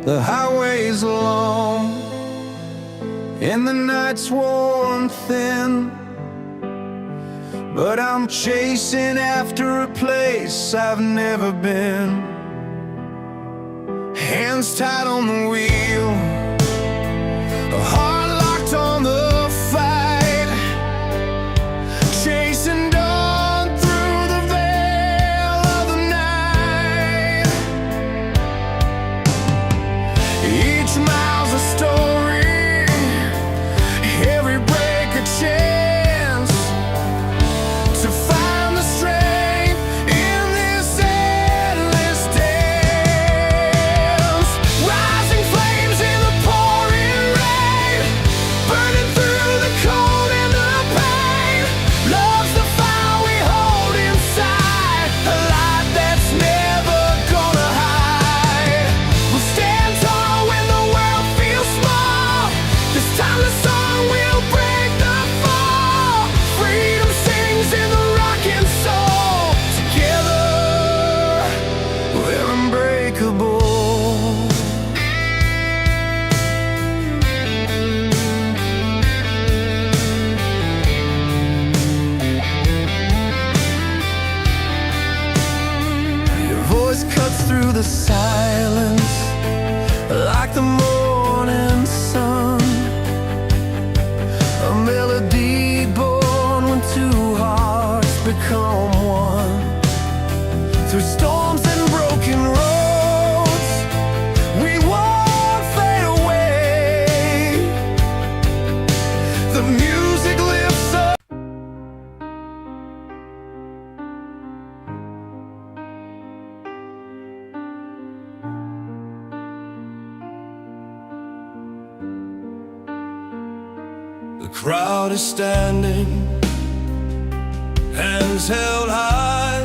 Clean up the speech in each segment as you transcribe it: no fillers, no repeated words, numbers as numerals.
The highway's long and the night's worn thin, but I'm chasing after a place I've never been. Hands tied on the wheel, a heart locked on the fight, chasing dawn through the veil of the night. Each mile's a story, every break a chance to find the strength in this endless dance. Rising flames in the pouring rain, burning through the cold and the pain. Love's the fire we hold inside, a light that's never gonna hide. We'll stand tall when the world feels small. This timeless song will break the fall. Freedom sings in the rocking soul. Together we're unbreakable. Your voice cuts through the silence like the morning sun, a melody born when two hearts become one. Through storms and broken roads, we won't fade away. The music lifts up. The crowd is standing, hands held high,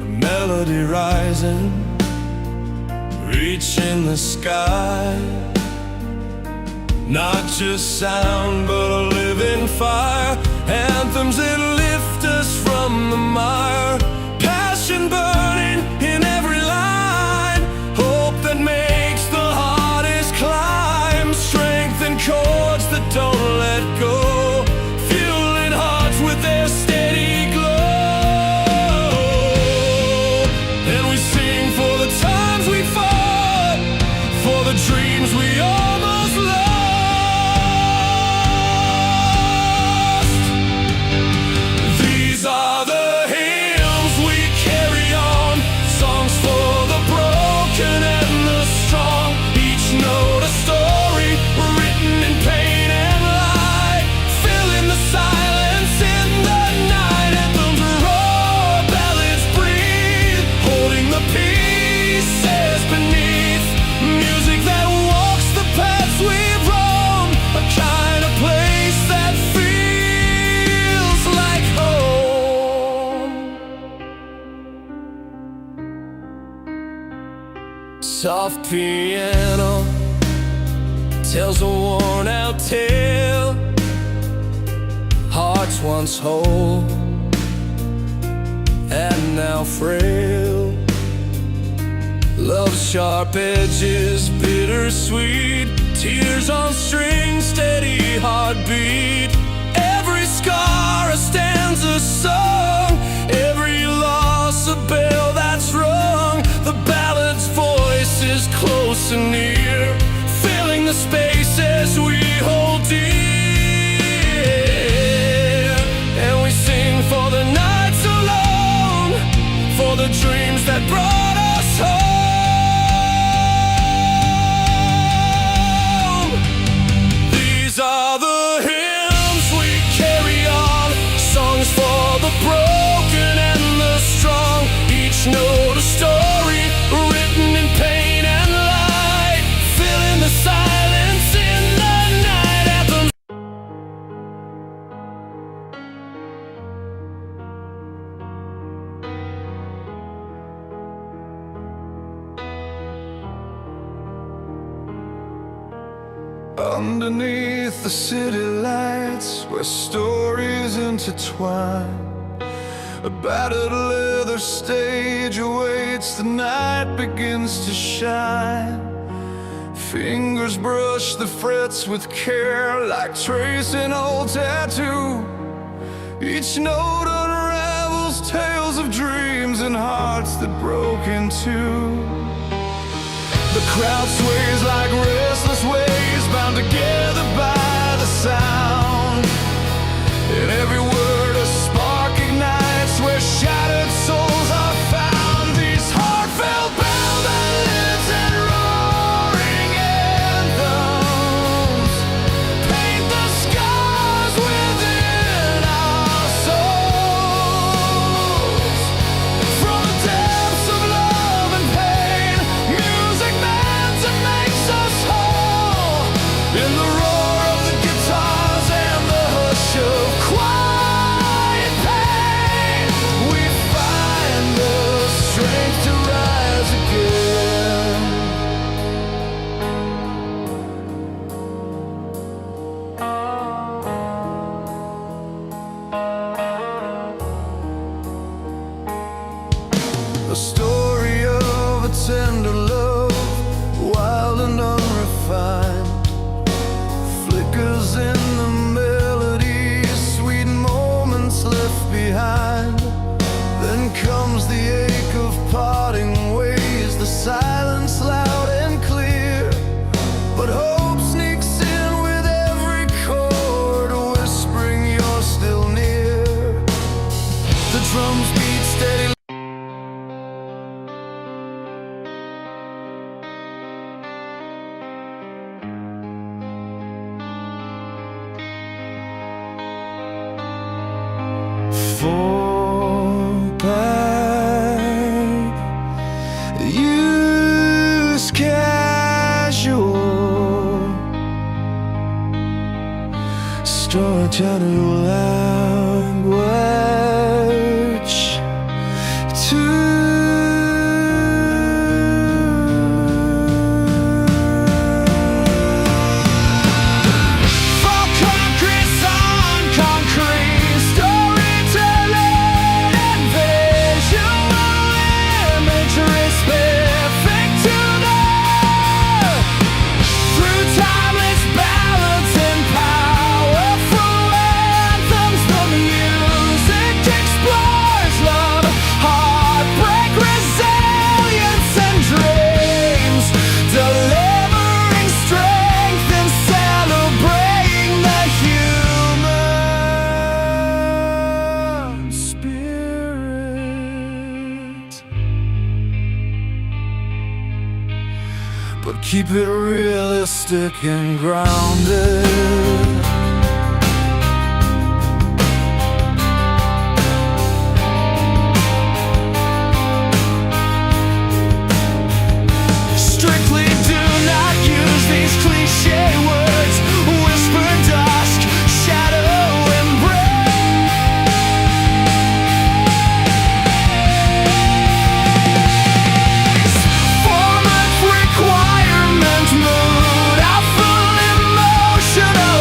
a melody rising, reaching the sky. Not just sound, but a living fire, anthems that lift us from the mire. Passion burning in every line, hope that makes the hardest climb. Strength and chords that don't let go, fueling hearts with their steady glow. And we sing for the times we fought, for the dreams we almost lost. These are the hymns we carry on, songs for the broken and the strong. Each note a story written in pain and light, filling the silence in the night. Anthems roar, ballads breathe, holding the pieces beneath. Music that walks the paths we've roamed, a kind of place that feels like home. Soft piano tells a worn-out tale, hearts once whole and now frail. Love's sharp edges, bittersweet, tears on strings, steady heartbeat. Every scar a stanza song, every loss a bell that's rung. The ballad's voice is close and near, filling the spaces we hold dear. And we sing for the nights alone, for the dreams that brought us home. These are the hymns we carry on, songs for the broken and the strong. Each note a story written in pain and light, filling the silence in the night. Anthems. Underneath the city lights, where stories intertwine, A battered leather stage awaits, the night begins to shine. Fingers brush the frets with care, like tracing old tattoo. Each note unravels tales of dreams and hearts that broke in two. The crowd sways like restless waves, bound together by the sound. In every word a spark ignites, where shattered souls are found. These heartfelt ballads and roaring anthems paint the scars within our souls. From the depths of love and pain, music mends and makes us whole. In the roar of the guitars and the hush of quiet pain, we find the strength to rise again. A story of a tender love, wild and unrefined, flickers in the melody, sweet moments left behind. Then comes the ache of parting ways, the silence loud and clear. But hope sneaks in with every chord, whispering you're still near. The drums beat steady. Fall back, use casual, storytelling language to for concrete on concrete, storytelling and visual imagery specific to the through timeless ballads and powerful anthems. The music explores love, heartbreak, resilience, and dreams, delivering strength and celebrating the human spirit. But keep it realistic and grounded. Strictly do not use these cliche words, whisper, dusk, shadow, embrace. Format requirement, mood, awful emotional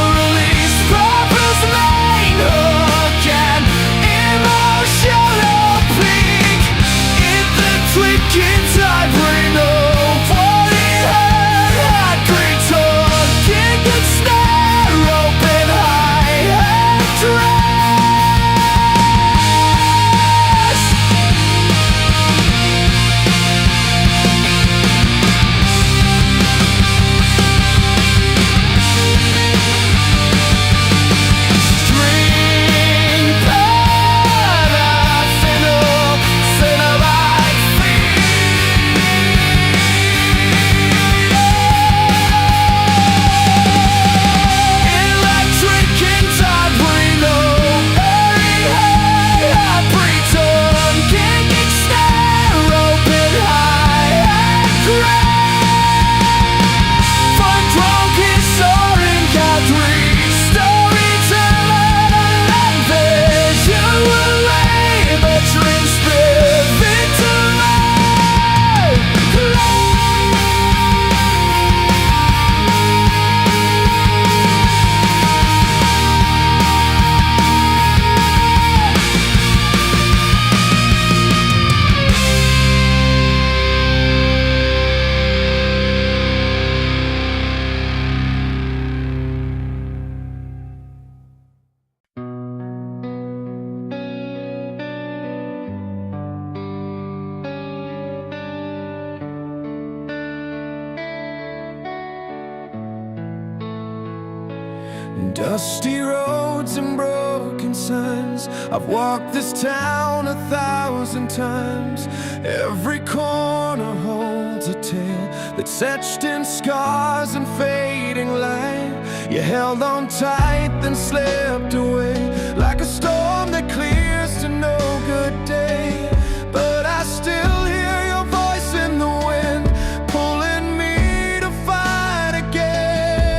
Dusty roads and broken signs. I've walked this town 1,000 times. Every corner holds a tale that's etched in scars and fading light. You held on tight, then slipped away like a storm that clears to no good day. But I still hear your voice in the wind, pulling me to fight again.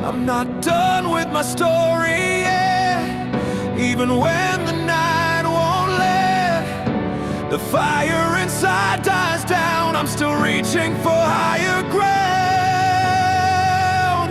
I'm not done with my story yet, even when the night won't let the fire inside dies down. I'm still reaching for higher ground.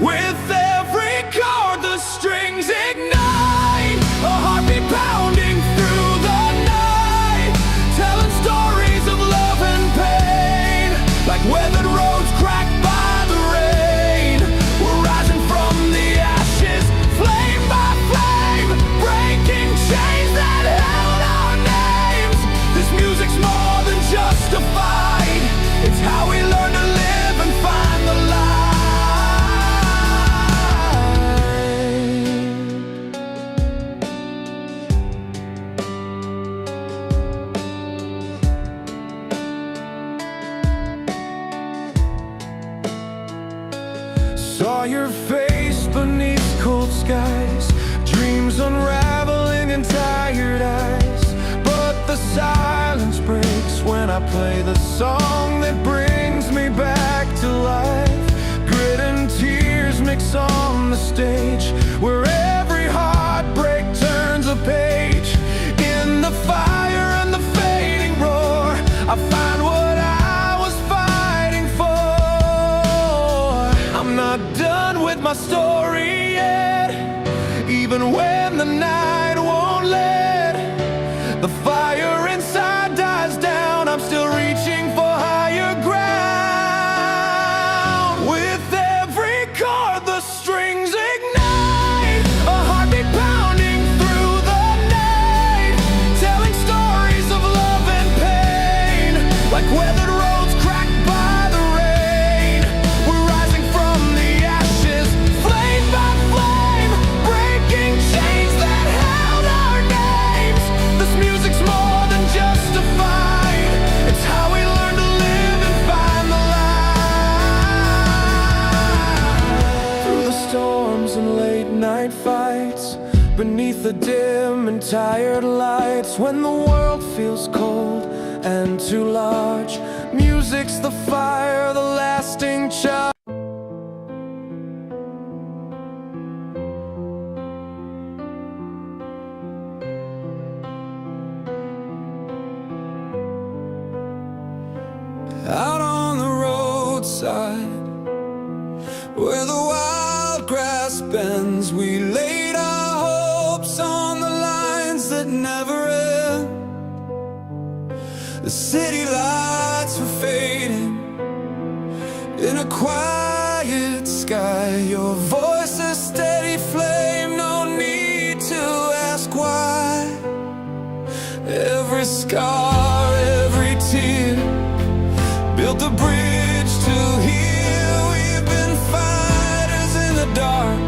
With every chord the strings ignite, a heartbeat pounding through the night, telling stories of love and pain, like weathered roads cracked by the rain. We're rising from the ashes, flame by flame, breaking chains that held our names. This music's more than just a fight, it's how we learn to live and find the light. Saw your face beneath cold skies, dreams unraveling in tired eyes. But the silence breaks when I play the song that brings me back to life. Grit and tears mix on the stage, where every heartbreak turns a page. In the fire and the fading roar, I find what I was fighting for. I'm not done with my story yet, even when the night won't let the fire inside dies down. I'm still reaching for higher ground. With every chord the strings ignite, a heartbeat pounding through the night, telling stories of love and pain, like weathered roads cracked by the rain. We're rising from the ashes, flame by flame, breaking chains that held our names. This music's more than just a fight, it's how we learn to live and find the light. Through the storms and late night fights, beneath the dim and tired lights, when the world feels cold and too large, music's the fire, the lasting charge. Out on the roadside, where the wild grass bends, we laid our hopes on the lines that never end. The city lights were fading in a quiet sky. Your voice a steady flame, no need to ask why. Every scar, every tear built a bridge to here. We've been fighters in the dark,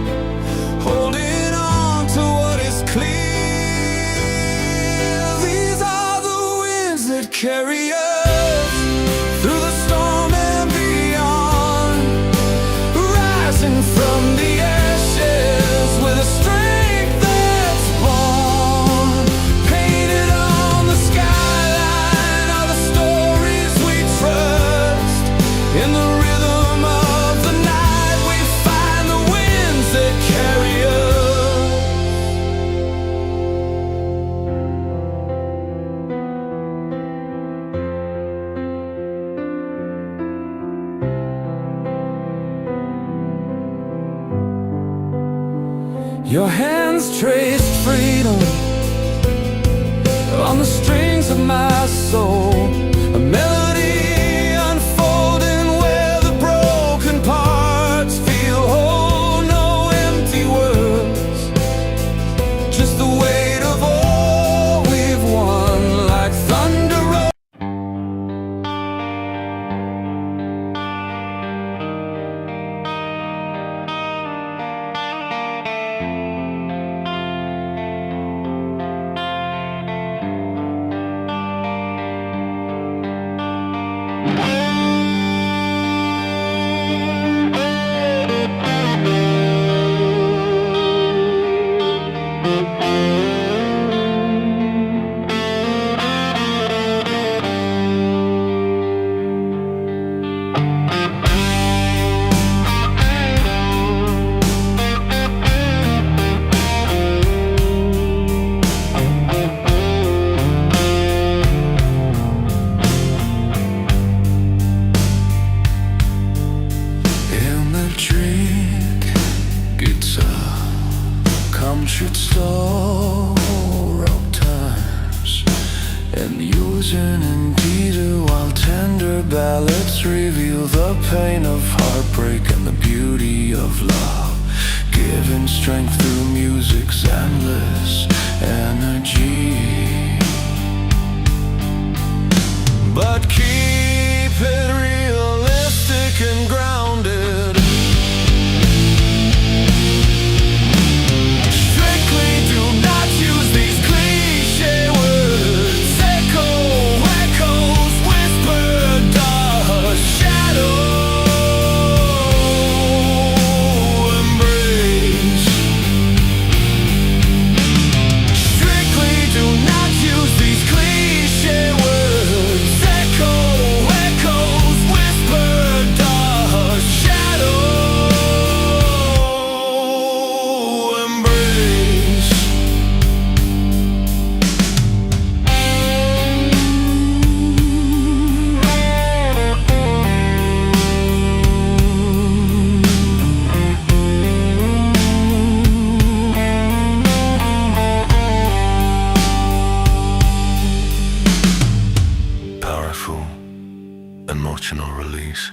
holding on to what is clear. These are the winds that carry us through the storm and beyond, rising from the ashes with a strength that's born. Painted on the skyline are the stories we trust. In the rhythm of the night we find the winds that carry us. Your hands traced freedom on the strings of my soul, a melody unfolding where the broken parts feel whole. No empty words, just the weight of all we've won, like thunder. ballads reveal the pain of heartbreak and the beauty of love, giving strength through music's endless energy. But keep it realistic and grounded. Strictly do not use these cliche words. Echoes, whispered dust, shadow, embrace. Strictly do not use these cliche words. Echoes, whispered dust, shadow, embrace. Powerful, emotional release.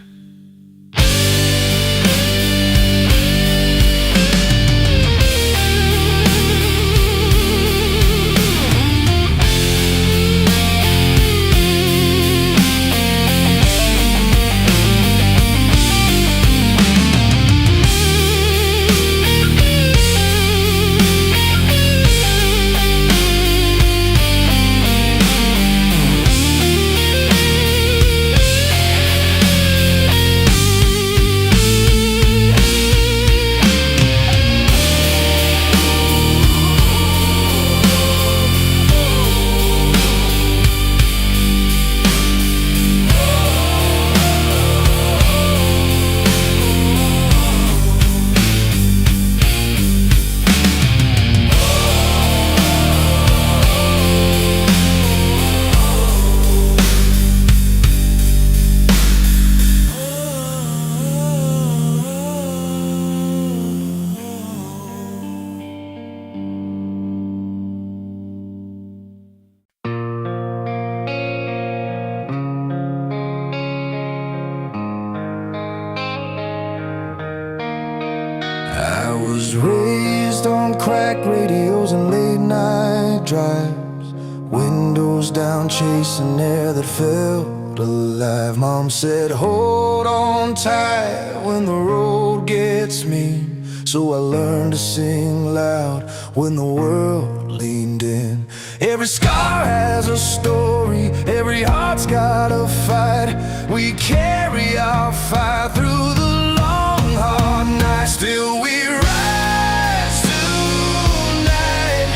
I was raised on crack radios and late night drives, windows down chasing air that felt alive. Mom said hold on tight when the road gets mean, so I learned to sing loud when the world leaned in. Every scar has a story, every heart's got a fight. We carry our fire through the long hard night. Still we rise tonight,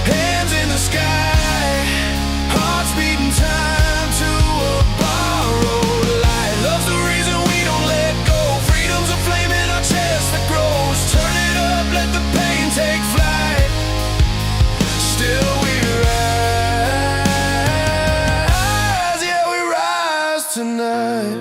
hands in the sky, hearts beating time to a borrowed light. Love's the reason we don't let go, freedom's a flame in our chest that grows. Turn it up, let the pain take flight. Still we rise, yeah we rise tonight.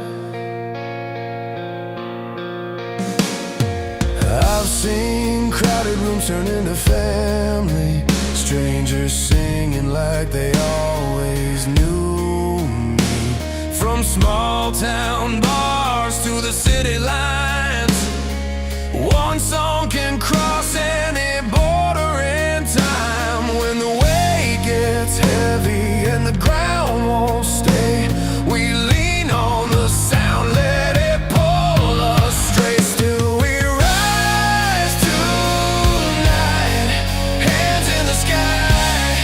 I've seen crowded rooms turn into family, strangers singing like they always knew me. From small town bars to the city lines, one song can cross any border in time. When the weight gets heavy and the ground won't stay, we lean on the sound, let it pull us straight. Still we rise tonight, hands in the sky,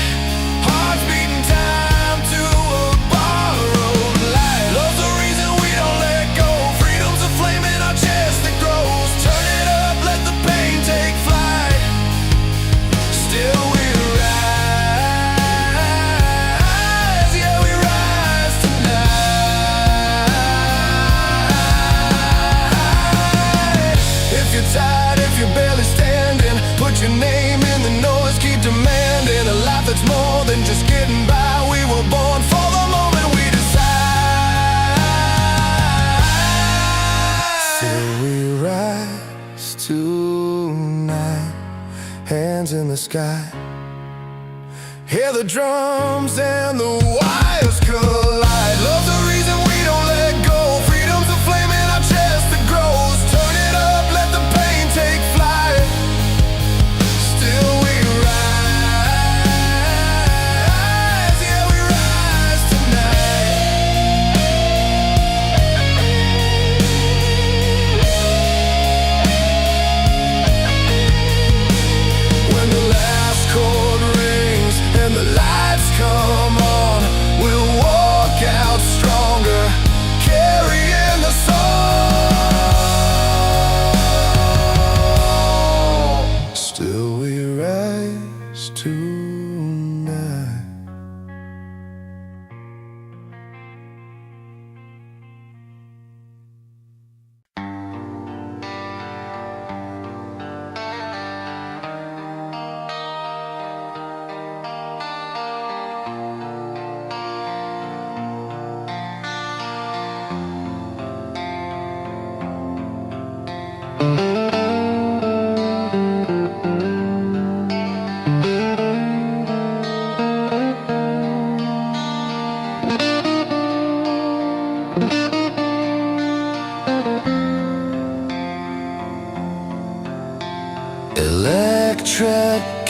hearts beating time to a borrowed light. Love's the reason we don't let go, freedom's a flame in our chest that grows. Turn it up, let the pain take flight. Still we rise, yeah we rise tonight. If you're tired, if you're barely standing, put your name in the noise, keep demanding a life that's more than just getting by. We were born for the moment we decide. Still we rise tonight, hands in the sky, hear the drums and the wires collide. Love's the reason we don't let go,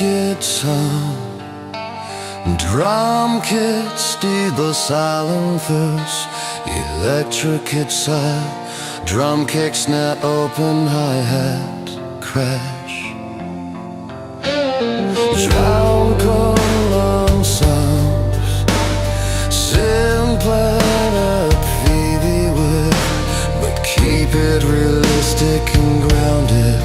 guitar, drum kits do the silent verse, electric guitar, drum kick, snare, open hi-hat, crash, drown column sounds, simple Phoebe with, but keep it realistic and grounded.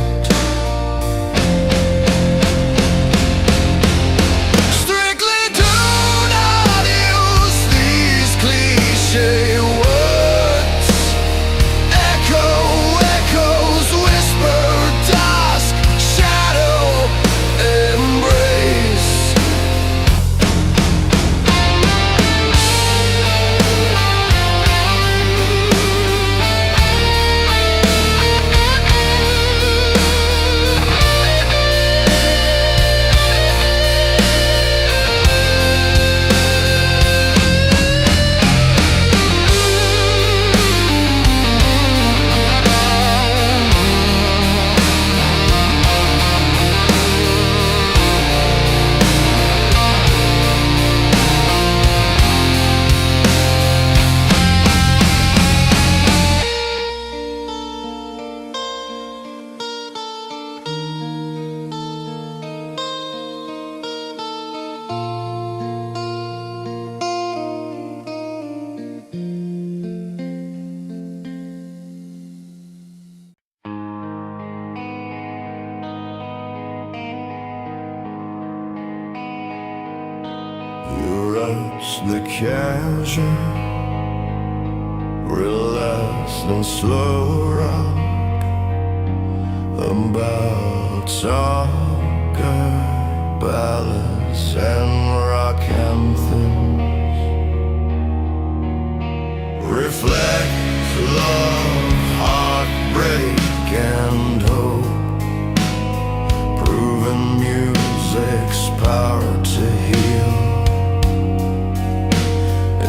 The casual, relaxed and slow rock about soccer, ballads and rock anthems. Reflect love, heartbreak and hope, proven music's power to heal,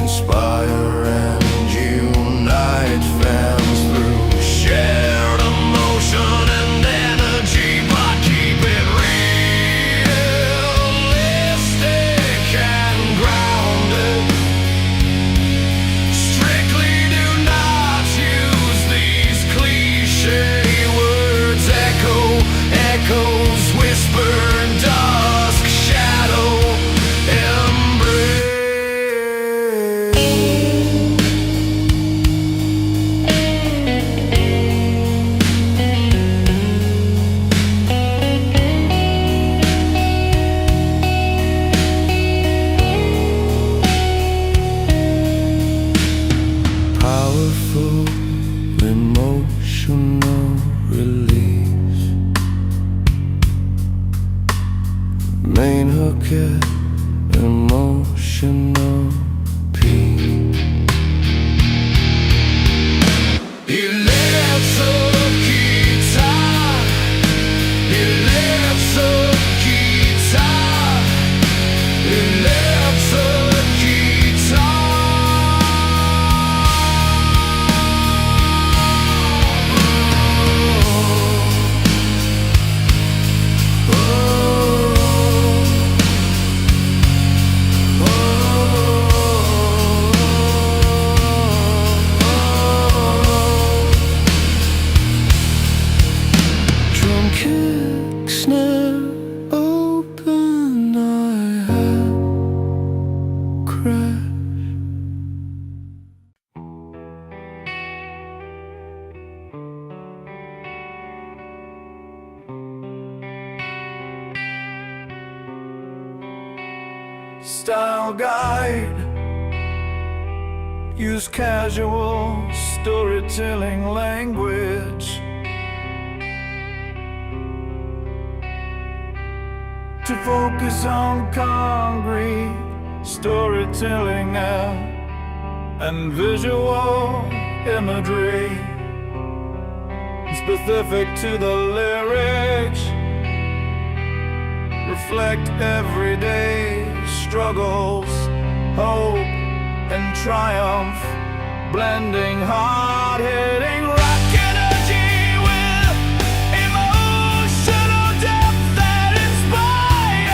inspire and unite fans through shared emotion and energy, but keep it realistic and grounded. Strictly do not use these cliche words. Echoes, whisper, dusk, shadow, emotional release, main hook it, emotional peace. Electric guitar, electric guitar, electric guitar. Kick, snare, open hi-hat, crash. Style guide, use casual storytelling language to focus on concrete storytelling and visual imagery specific to the lyrics, reflect everyday struggles, hope and triumph, blending hard-hitting rock energy with emotional depth that inspires.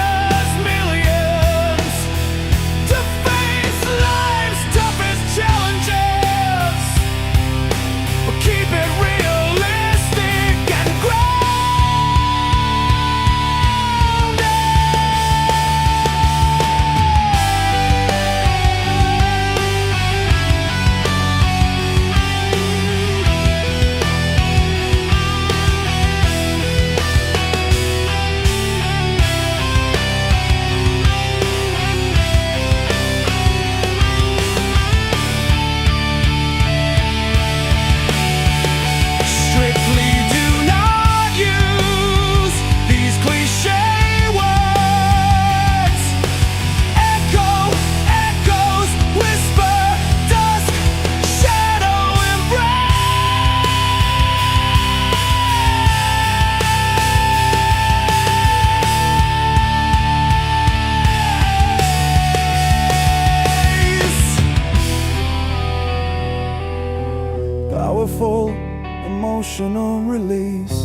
powerful emotional release.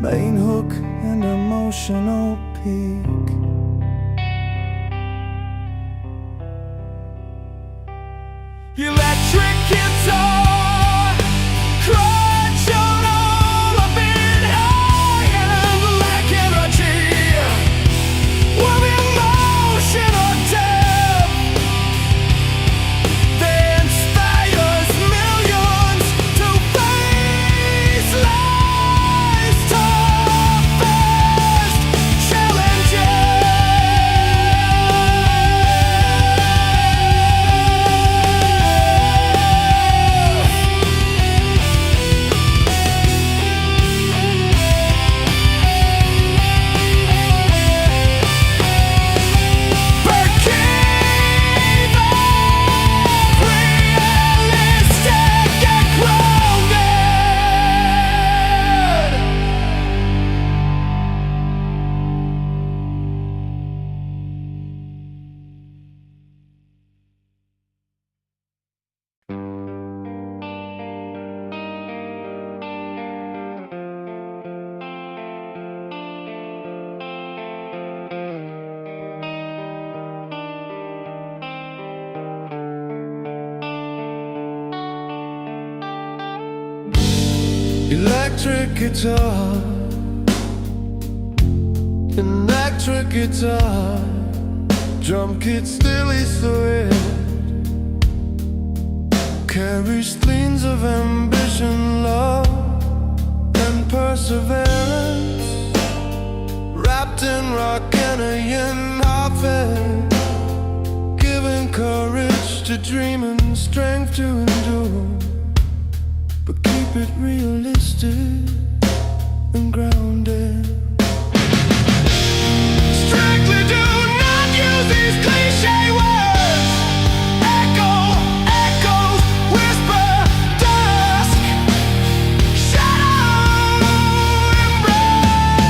Main hook and emotional peak. Electric guitar, crunch on all a bit high and black energy, with emotional depth that inspires millions to face life's toughest challenges. Electric guitar, electric guitar, drum kit still is the red, carries themes of ambition, love, and perseverance, wrapped in rock and a yin outfit, giving courage to dream and strength to endure. But keep it realistic and grounded. Strictly do not use these cliche words. Echo, echoes, whisper, dusk, shadow, embrace.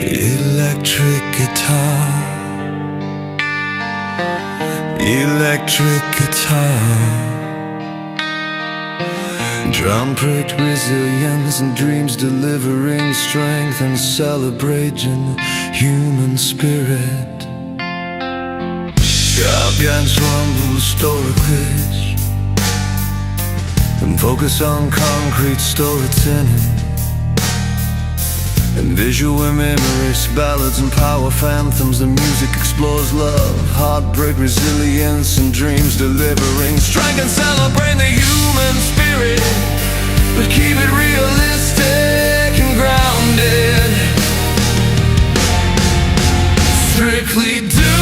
Electric guitar, electric guitar, drum pricked resilience and dreams delivering strength and celebrating human spirit. Shotguns rumble story quiz, and focus on concrete storytelling and visual memories, ballads and power phantoms. The music explores love, heartbreak, resilience, and dreams, delivering strength and celebrate the human spirit, but keep it realistic and grounded. Strictly do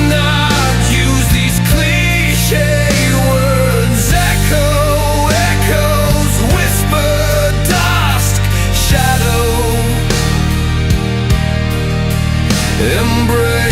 not use these cliche words. Echoes, whisper, dusk, shadow, embrace.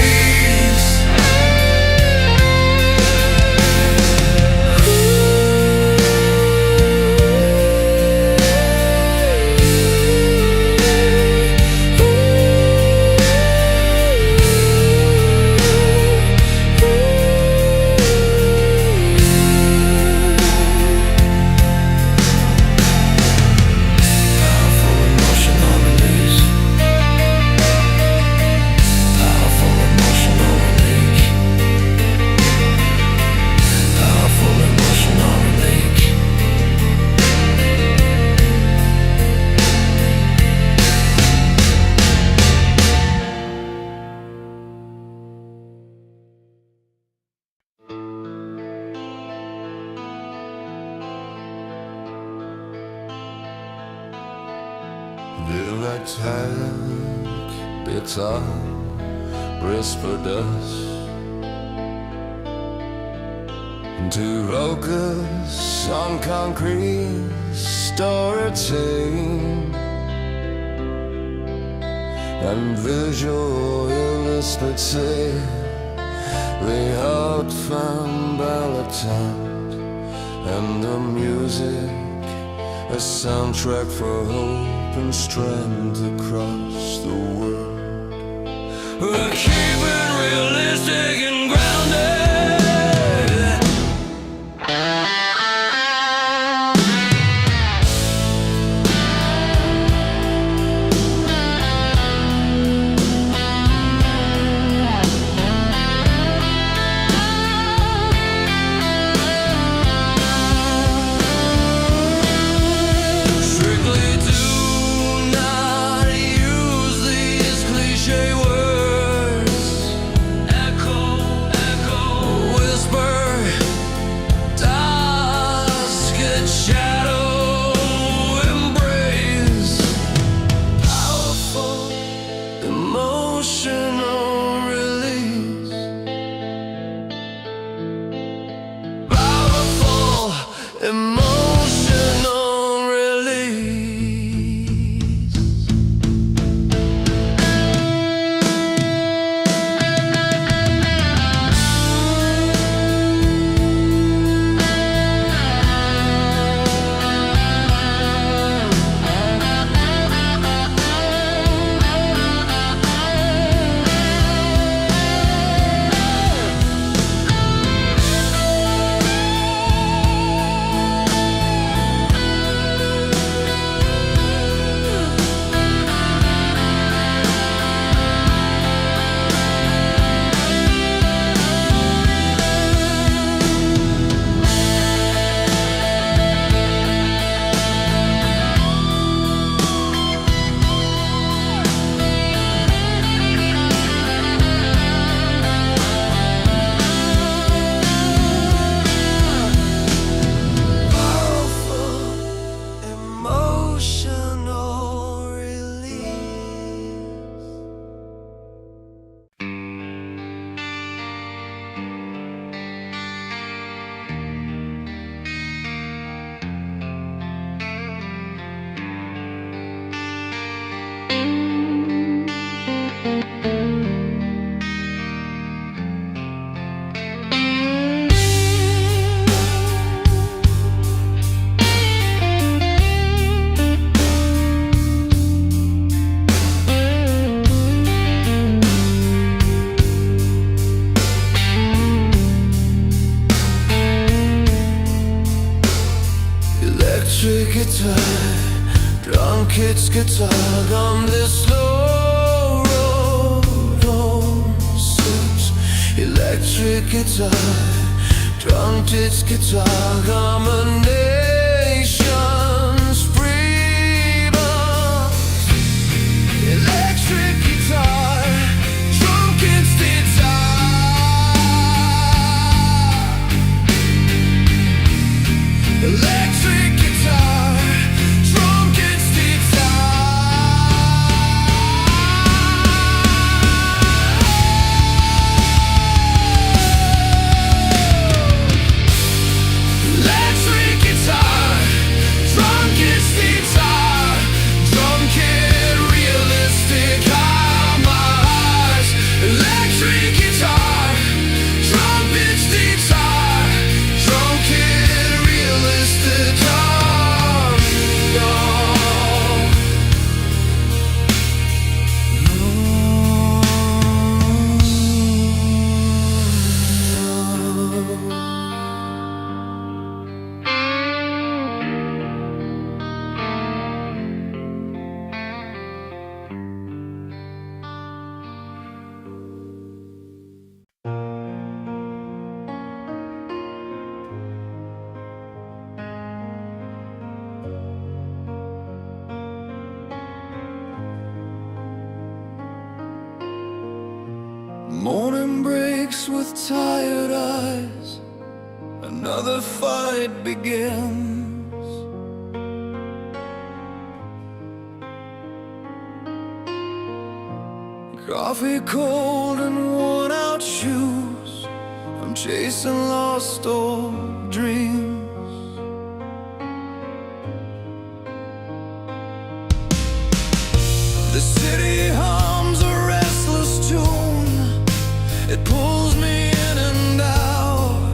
Attack, bitter, whisper dust, to focus on concrete storytelling and visual illustrative. The heart from Ballads and the music, a soundtrack for hope and strength across the world. We'll keep it realistic and grounded. kids guitar on this slow road home. Six electric guitar, drum kits guitar, harmony morning breaks with tired eyes. Another fight begins. Coffee cold and worn out shoes. I'm chasing lost old dreams. The city hums a restless tune. It pulls me in and out.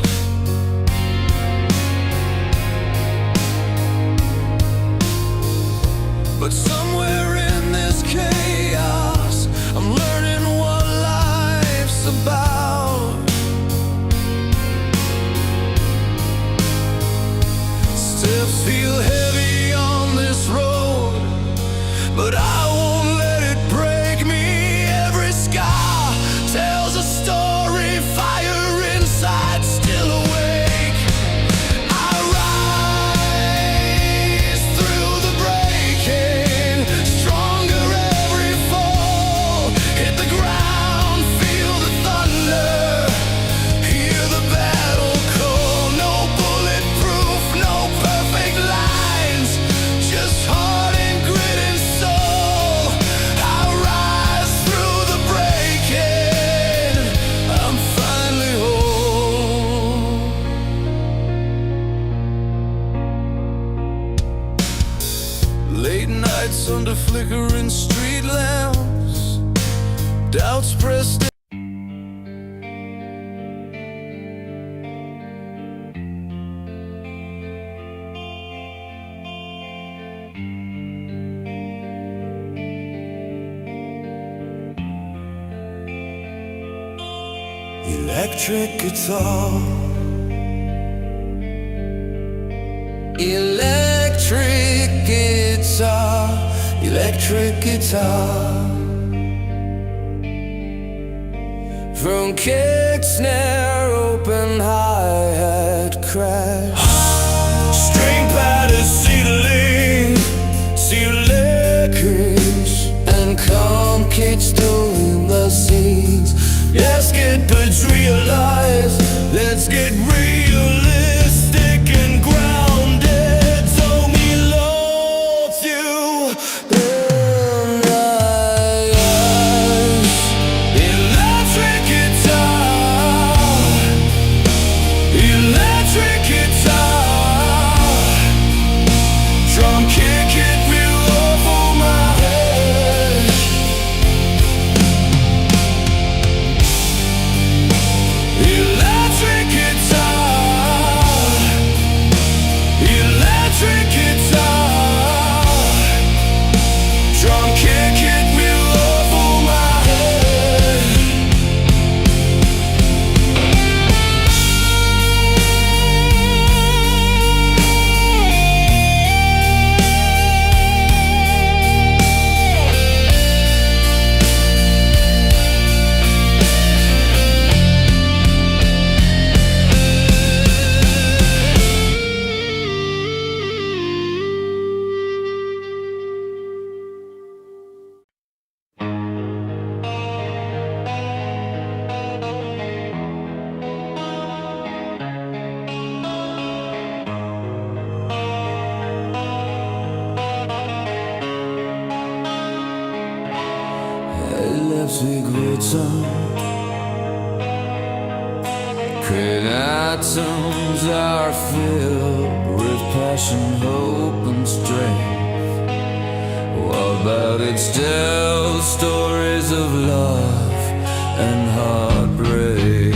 But somewhere in this chaos, I'm learning what life's about. Steps feel heavy on this road, but I won't let it break me. Every scar tells a story, fire inside still awake. I rise through the breaking, stronger every fall. Hit the ground, feel the thunder, hear the battle call. No bulletproof, no perfect lines, just heart and grit and soul. I rise through the breaking, I'm finally whole. Late nights under flickering street lamps, doubts pressed in. Electric guitar, electric guitar, electric guitar. From kick, snare, open hi-hat crash. String pattern, ceiling, ceiling, and concave stone the scenes. Let's get realize, let's get realistic and grounded. Told me love you, and electric guitar, electric guitar. Drum kick hit me over my head. Electric guitar, electric guitar. Drum kick hit me over my head. Electric guitar, great atoms are filled with passion, hope and strength. What about it tells stories of love and heartbreak.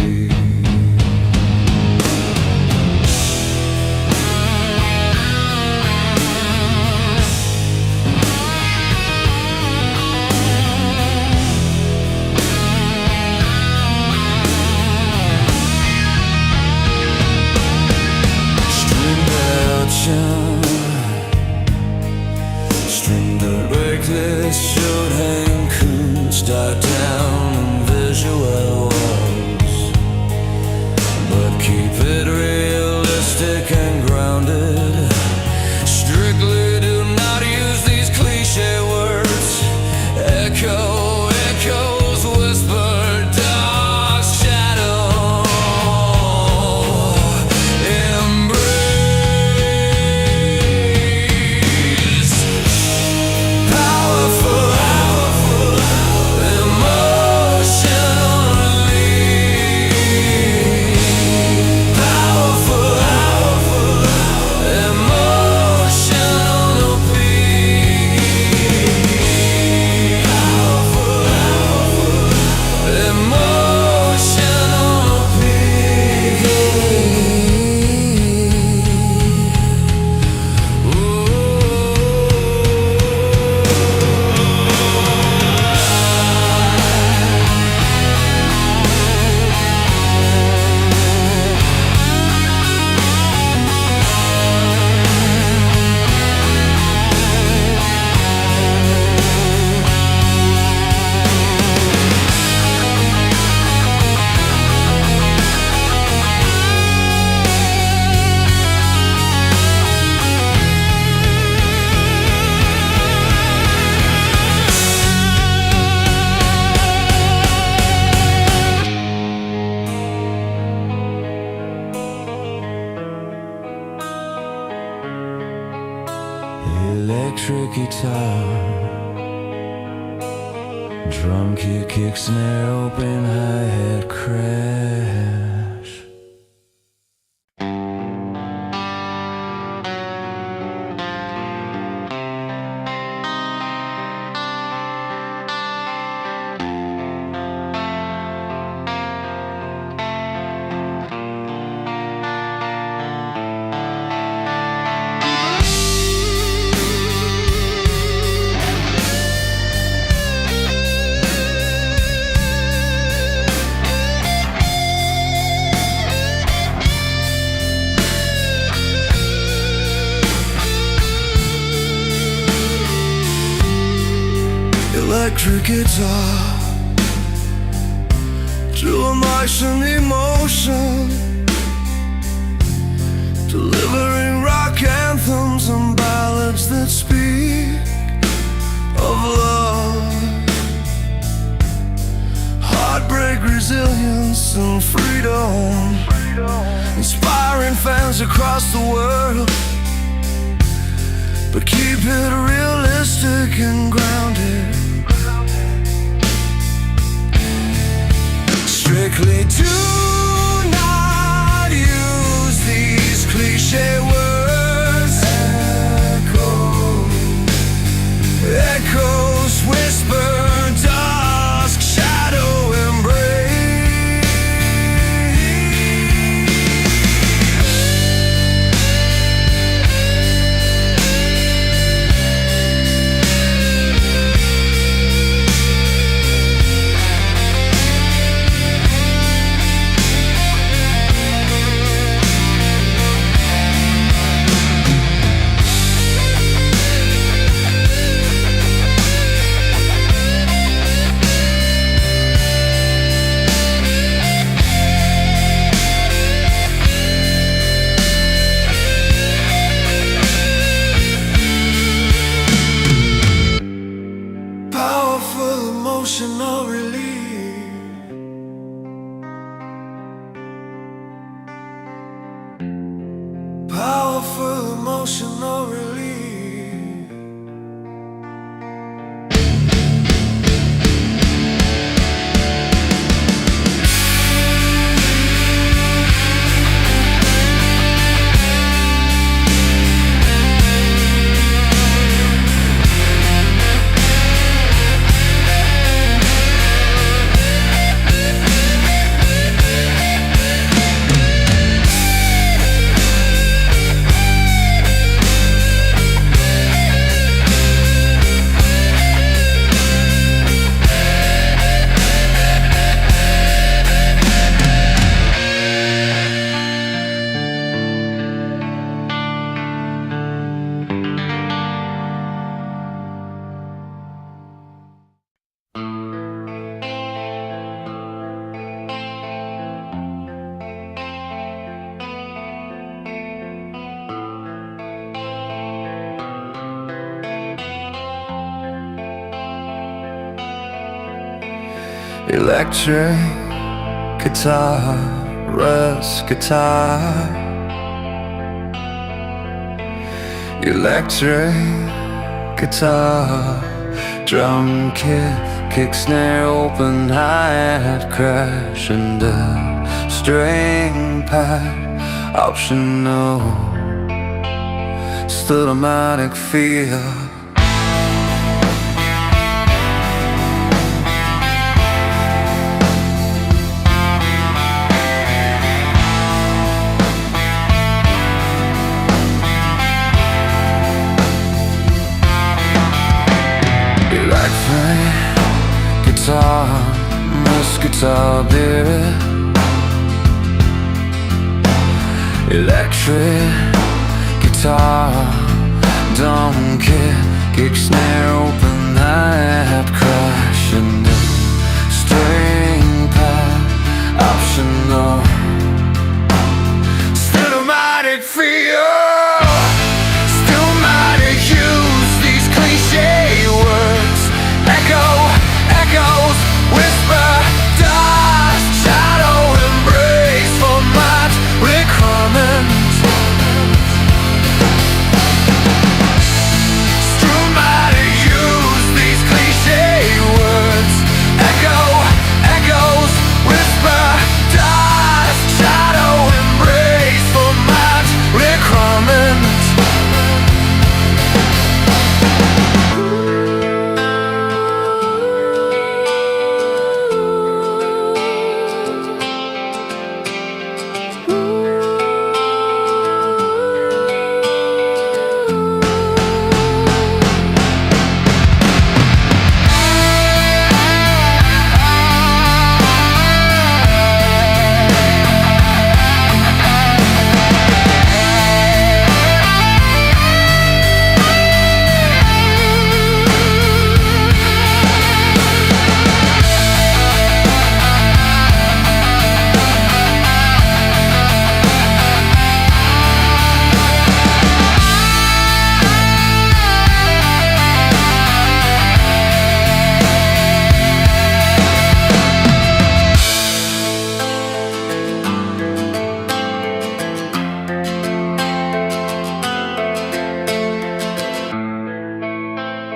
String the reckless showed Hank Coons died down in visual walls. But keep it realistic and grounded. Strictly do not use these cliche words. Echoes whispered down. Drum kit, kick, snare, open, hi-hat, crash. Electric guitar, true emotion, emotion, delivering rock anthems and ballads that speak of love, heartbreak, resilience and freedom, inspiring fans across the world, but keep it realistic and grounded. Strictly do not use these cliche words. Echoes whisper, dusk, shadow, embrace. Powerful emotional relief. Powerful emotional relief. Electric guitar, rust guitar. Electric guitar, drum kit, kick, snare, open, hi-hat, crash, and a string pad, optional, automatic feel. Guitar, this guitar beer. Electric guitar, drum kit, kick, snare, open, hi-hat,